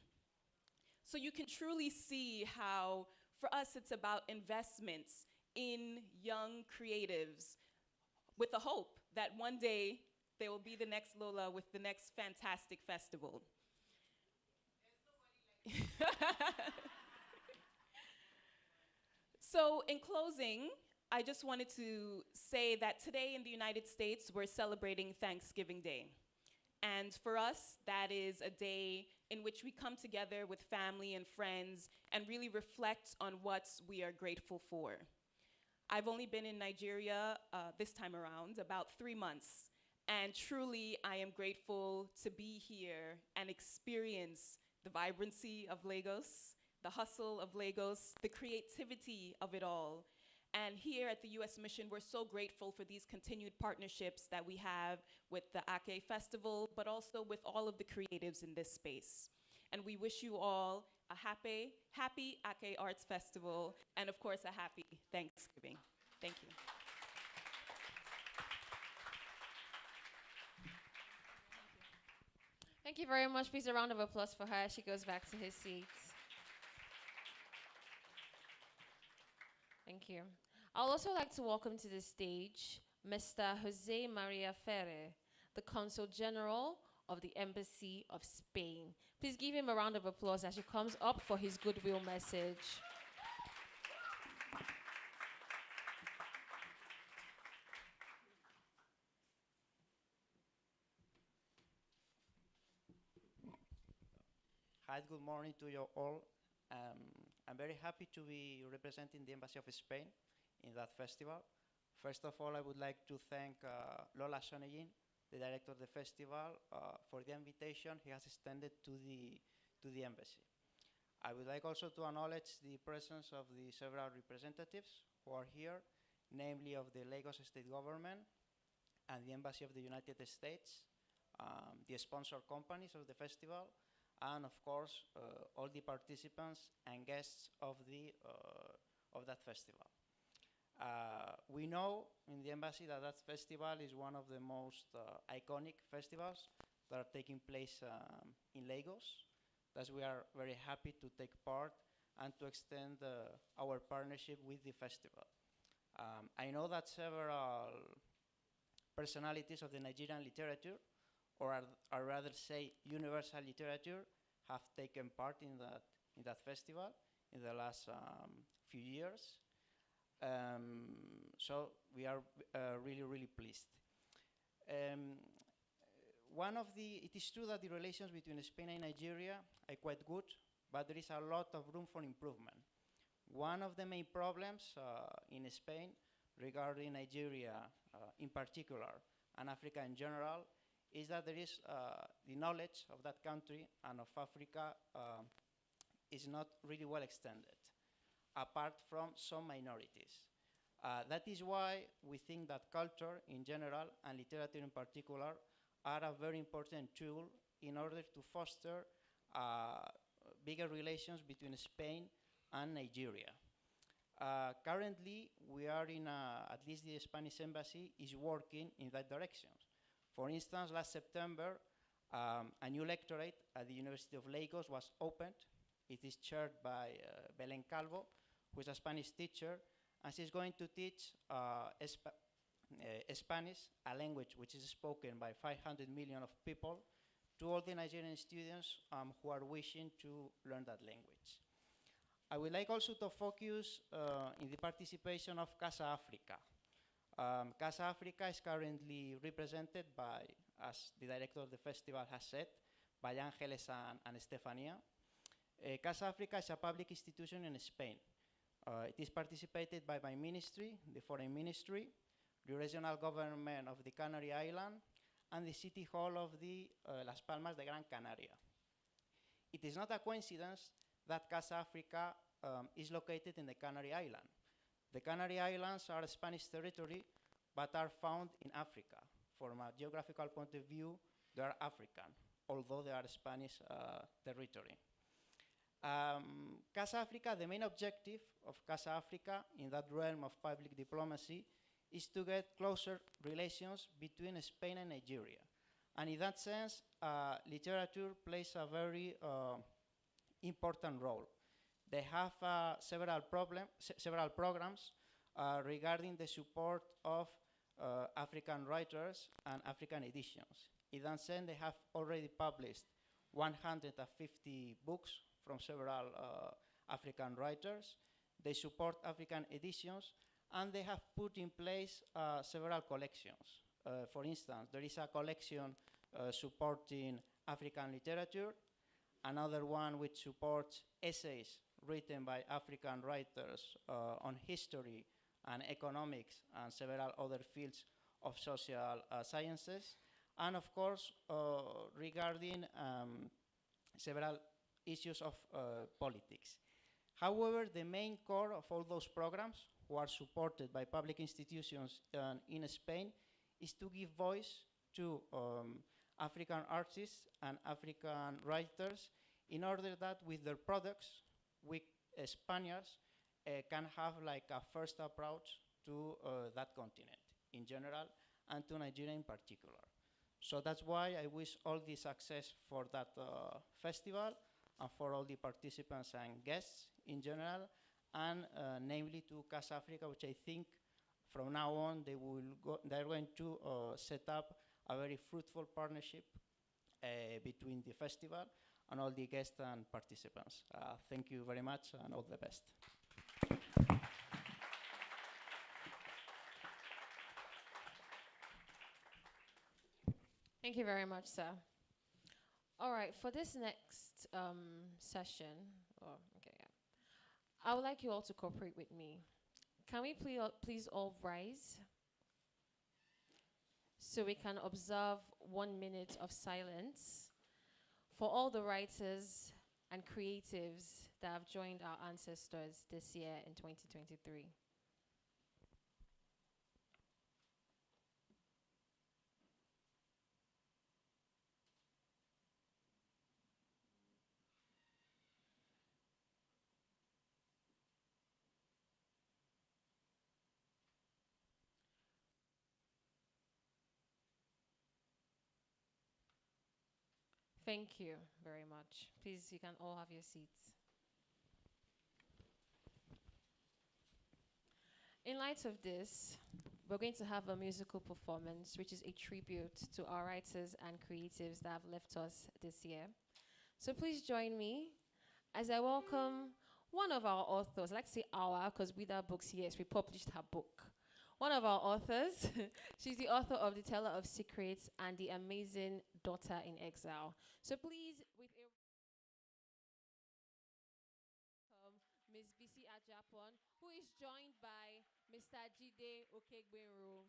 So you can truly see how, for us, it's about investments in young creatives with the hope that one day they will be the next Lola with the next fantastic festival. So in closing, I just wanted to say that today in the United States, we're celebrating Thanksgiving Day. And for us, that is a day in which we come together with family and friends and really reflect on what we are grateful for. I've only been in Nigeria this time around about 3 months. And truly, I am grateful to be here and experience the vibrancy of Lagos, the hustle of Lagos, the creativity of it all. And here at the US Mission, we're so grateful for these continued partnerships that we have with the Ake Festival, but also with all of the creatives in this space. And we wish you all a happy Ake Arts Festival, and of course, a happy Thanksgiving. Thank you. Thank you very much. Please, a round of applause for her as she goes back to his seat. Thank you. I'd also like to welcome to the stage Mr. Jose Maria Ferre, the Consul General of the Embassy of Spain. Please give him a round of applause as he comes up for his goodwill message. Hi, good morning to you all. I'm very happy to be representing the Embassy of Spain in that festival. First of all, I would like to thank Lola Shoneyin, the director of the festival, for the invitation he has extended to the embassy. I would like also to acknowledge the presence of the several representatives who are here, namely of the Lagos State Government and the Embassy of the United States, the sponsor companies of the festival, and of course, all the participants and guests of that festival. We know in the embassy that that festival is one of the most iconic festivals that are taking place in Lagos. Thus, we are very happy to take part and to extend our partnership with the festival. I know that several personalities of the Nigerian literature, or I'd rather say universal literature, have taken part in that festival in the last few years. So we are really, really pleased. It is true that the relations between Spain and Nigeria are quite good. but there is a lot of room for improvement. One of the main problems in Spain regarding Nigeria in particular and Africa in general is that there is the knowledge of that country and of Africa is not really well extended, apart from some minorities. That is why we think that culture in general and literature in particular are a very important tool in order to foster bigger relations between Spain and Nigeria. Currently, we are at least the Spanish embassy is working in that direction. For instance, last September, a new lectorate at the University of Lagos was opened. It is chaired by Belén Calvo, who is a Spanish teacher, and she's going to teach Spanish, a language which is spoken by 500 million of people, to all the Nigerian students who are wishing to learn that language. I would like also to focus in the participation of Casa Africa. Casa Africa is currently represented by, as the director of the festival has said, by Ángeles and Estefania. Casa Africa is a public institution in Spain. It is participated by my ministry, the Foreign Ministry, the regional government of the Canary Island, and the City Hall of the Las Palmas de Gran Canaria. It is not a coincidence that Casa Africa is located in the Canary Island. The Canary Islands are a Spanish territory, but are found in Africa. From a geographical point of view, they are African, although they are a Spanish territory. Casa Africa, the main objective of Casa Africa in that realm of public diplomacy is to get closer relations between Spain and Nigeria. And in that sense, literature plays a very important role. They have several programs regarding the support of African writers and African editions. In that sense, they have already published 150 books from several African writers. They support African editions, and they have put in place several collections. For instance, there is a collection supporting African literature, another one which supports essays written by African writers on history and economics and several other fields of social sciences, and of course regarding several issues of politics. However, the main core of all those programs, who are supported by public institutions in Spain, is to give voice to African artists and African writers in order that with their products, we Spaniards can have like a first approach to that continent in general and to Nigeria in particular. So that's why I wish all the success for that festival and for all the participants and guests in general, and namely to Casa Africa, which I think from now on they're going to set up a very fruitful partnership between the festival and all the guests and participants. Thank you very much and all the best. Thank you very much, sir. All right, for this next session, I would like you all to cooperate with me. Can we please all rise so we can observe 1 minute of silence for all the writers and creatives that have joined our ancestors this year in 2023. Thank you very much. Please, you can all have your seats. In light of this, we're going to have a musical performance, which is a tribute to our writers and creatives that have left us this year. So please join me as I welcome one of our authors. I like to say our, because with our books, yes, we published her book. One of our authors, she's the author of The Teller of Secrets and The Amazing Daughter in Exile. So please, with a Ajapon, who is joined by Mr. Jide Okegbenro.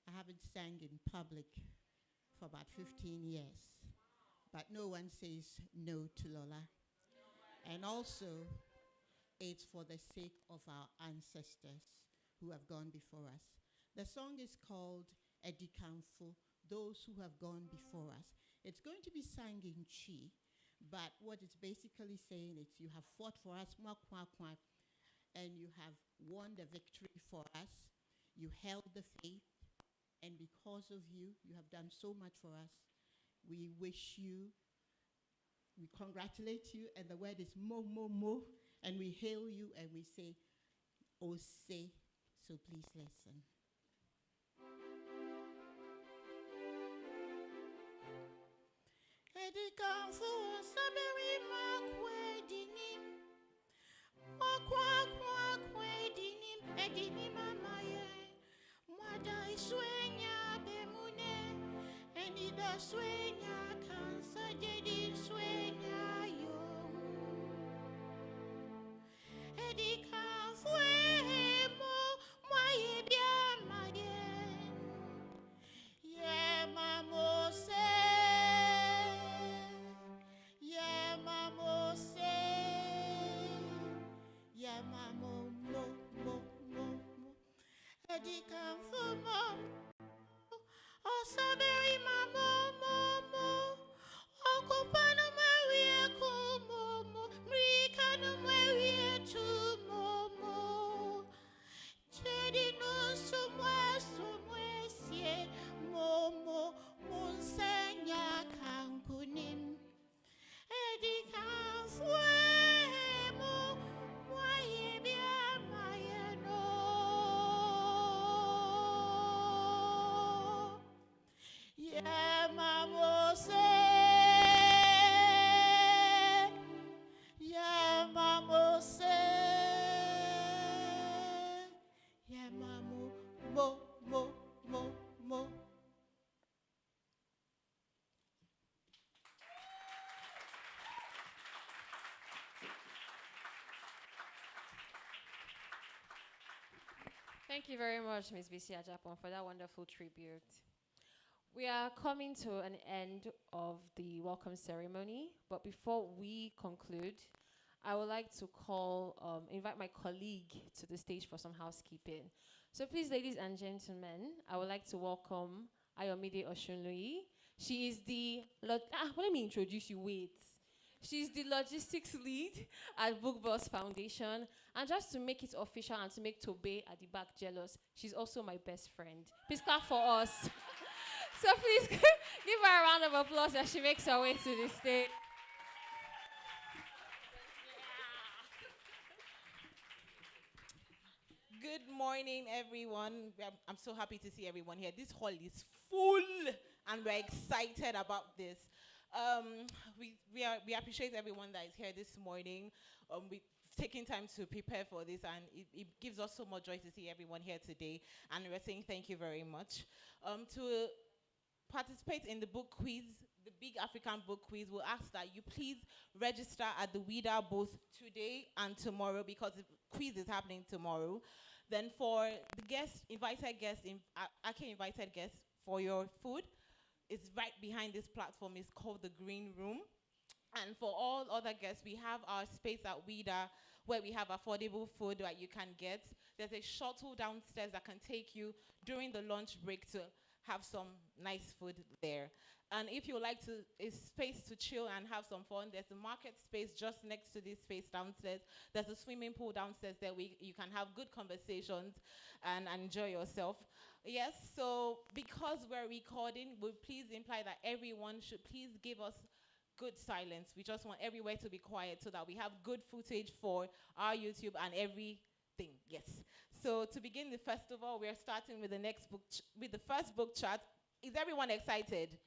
I haven't sang in public for about 15 years, but no one says no to Lola. And also, it's for the sake of our ancestors who have gone before us. The song is called Edikanfo, those who have gone before us. It's going to be sung in Chi, but what it's basically saying is you have fought for us, and you have won the victory for us. You held the faith, and because of you, you have done so much for us. We wish you, we congratulate you, and the word is mo, mo, mo, and we hail you, and we say, Ose, so please listen. Edikanfo saberi makwe dinim, makwe dinim, edinim amaye, mwada iswenya bemune, enida swenya kansa jadi swenya yo. Edikanfo emo mwaye biamaye, ye mamose. Mo, mo, mo, mo. Edikanfo mo. Osaberi mo, mo, mo. Okupano marie kumo, mo. Mrikano marie tu mo, mo. Jedi no sumwe sie, mo, mo. Munsenya kankunim. Edikanfo mo. Yeah, mamose. Yeah, mamose. Yeah, mamu, mo, mo, mo, mo. Thank you very much, Ms. Bisi Ajapon, for that wonderful tribute. We are coming to an end of the welcome ceremony, but before we conclude, I would like to invite my colleague to the stage for some housekeeping. So please, ladies and gentlemen, I would like to welcome Ayomide Oshunluyi. She is let me introduce you, wait. She's the logistics lead at BookBus Foundation. And just to make it official and to make Tobe at the back jealous, she's also my best friend. Please clap for us. So please give her a round of applause as she makes her way to the stage. Good morning, everyone. I'm so happy to see everyone here. This hall is full, and we're excited about this. We appreciate everyone that is here this morning. We've taken time to prepare for this, and it gives us so much joy to see everyone here today. And we're saying thank you very much. To participate in the book quiz, the Big African Book Quiz, we'll ask that you please register at the WIDA both today and tomorrow, because the quiz is happening tomorrow. Then for the invited guests, Ake invited guests, for your food, it's right behind this platform. It's called the Green Room. And for all other guests, we have our space at WIDA where we have affordable food that you can get. There's a shuttle downstairs that can take you during the lunch break to have some nice food there. And if you would like a space to chill and have some fun, there's a market space just next to this space downstairs. There's a swimming pool downstairs there where you can have good conversations and enjoy yourself. Yes, so because we're recording, we'll please imply that everyone should please give us good silence. We just want everywhere to be quiet so that we have good footage for our YouTube and everything. Yes. So to begin the festival, we're starting with the first book chart. Is everyone excited? Yes!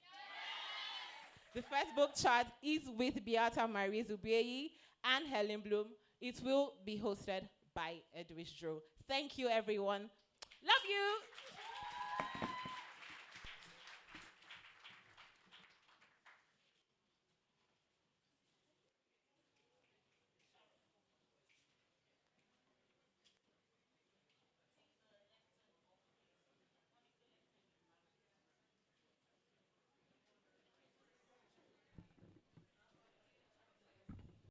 The first book chart is with Beata Marie Zubeyi and Helen Bloom. It will be hosted by Edwidge Drew. Thank you, everyone. Love you.